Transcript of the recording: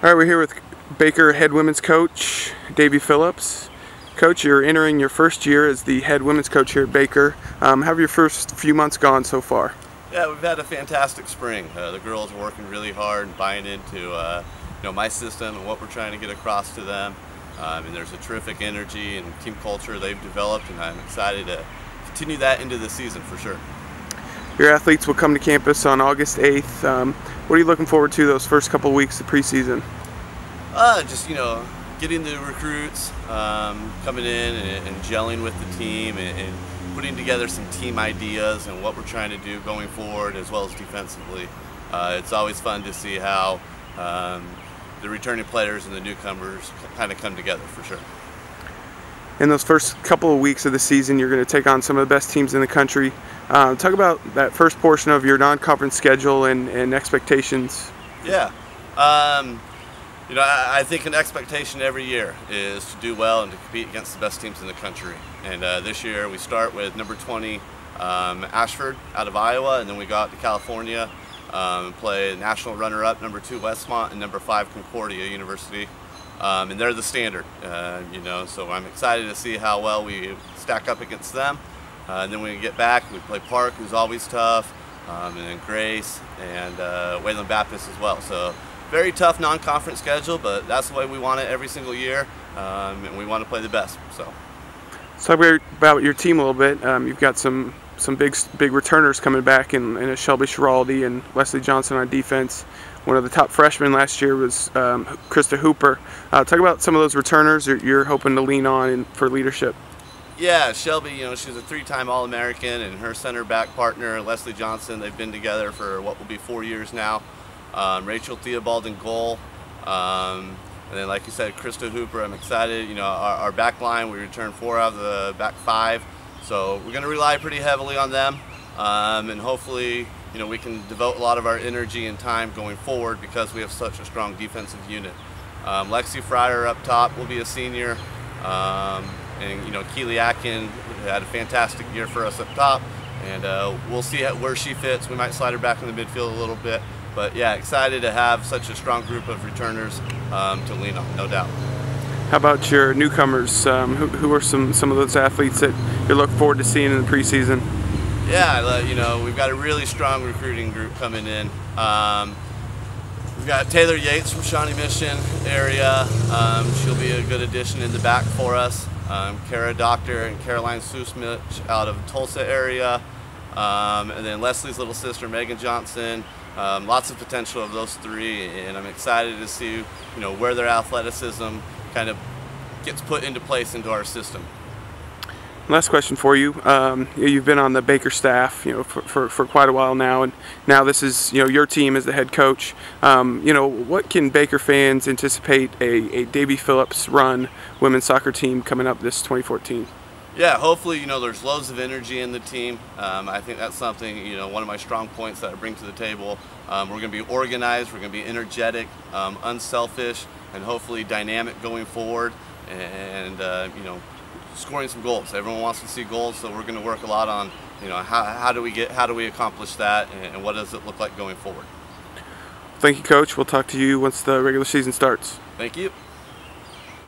All right, we're here with Baker head women's coach, Davy Phillips. Coach, you're entering your first year as the head women's coach here at Baker. How have your first few months gone so far? Yeah, we've had a fantastic spring. The girls are working really hard and buying into my system and what we're trying to get across to them. And there's a terrific energy and team culture they've developed, and I'm excited to continue that into the season for sure. Your athletes will come to campus on August 8th. What are you looking forward to those first couple of weeks of preseason? Just getting the recruits, coming in and gelling with the team and putting together some team ideas and what we're trying to do going forward as well as defensively. It's always fun to see how the returning players and the newcomers kind of come together for sure. In those first couple of weeks of the season, you're going to take on some of the best teams in the country. Talk about that first portion of your non-conference schedule and expectations. Yeah. I think an expectation every year is to do well and to compete against the best teams in the country. And this year we start with number 20 Ashford out of Iowa, and then we go out to California and play national runner-up number 2 Westmont and number 5 Concordia University. And they're the standard, so I'm excited to see how well we stack up against them. And then when we get back, we play Park, who's always tough, and then Grace and Wayland Baptist as well. So very tough non-conference schedule, but that's the way we want it every single year, and we want to play the best. So talk about your team a little bit. You've got some big returners coming back in Shelby Schiraldi and Leslie Johnson on defense. One of the top freshmen last year was Krista Hooper. Talk about some of those returners you're hoping to lean on for leadership. Yeah, Shelby, she's a 3-time All-American, and her center back partner, Leslie Johnson, they've been together for what will be 4 years now. Rachel Theobald in goal. And then, like you said, Krista Hooper, I'm excited. Our back line, we returned 4 out of the back 5. So we're going to rely pretty heavily on them. And hopefully, we can devote a lot of our energy and time going forward because we have such a strong defensive unit. Lexi Fryer up top will be a senior. And Keely Atkin had a fantastic year for us up top, and we'll see where she fits. We might slide her back in the midfield a little bit, but yeah, excited to have such a strong group of returners to lean on, no doubt. How about your newcomers? Who are some of those athletes that you look forward to seeing in the preseason? Yeah, we've got a really strong recruiting group coming in. We've got Taylor Yates from Shawnee Mission area. She'll be a good addition in the back for us. Kara Doctor and Caroline Susmich out of Tulsa area. And then Leslie's little sister, Megan Johnson. Lots of potential of those 3, and I'm excited to see where their athleticism kind of gets put into place into our system. Last question for you. You've been on the Baker staff, for quite a while now, and now this is, your team as the head coach. What can Baker fans anticipate a Davy Phillips run women's soccer team coming up this 2014? Yeah, hopefully, there's loads of energy in the team. I think that's something, one of my strong points that I bring to the table. We're going to be organized, we're going to be energetic, unselfish, and hopefully dynamic going forward, and scoring some goals. Everyone wants to see goals, so we're going to work a lot on, how do we accomplish that, and what does it look like going forward. Thank you, Coach. We'll talk to you once the regular season starts. Thank you.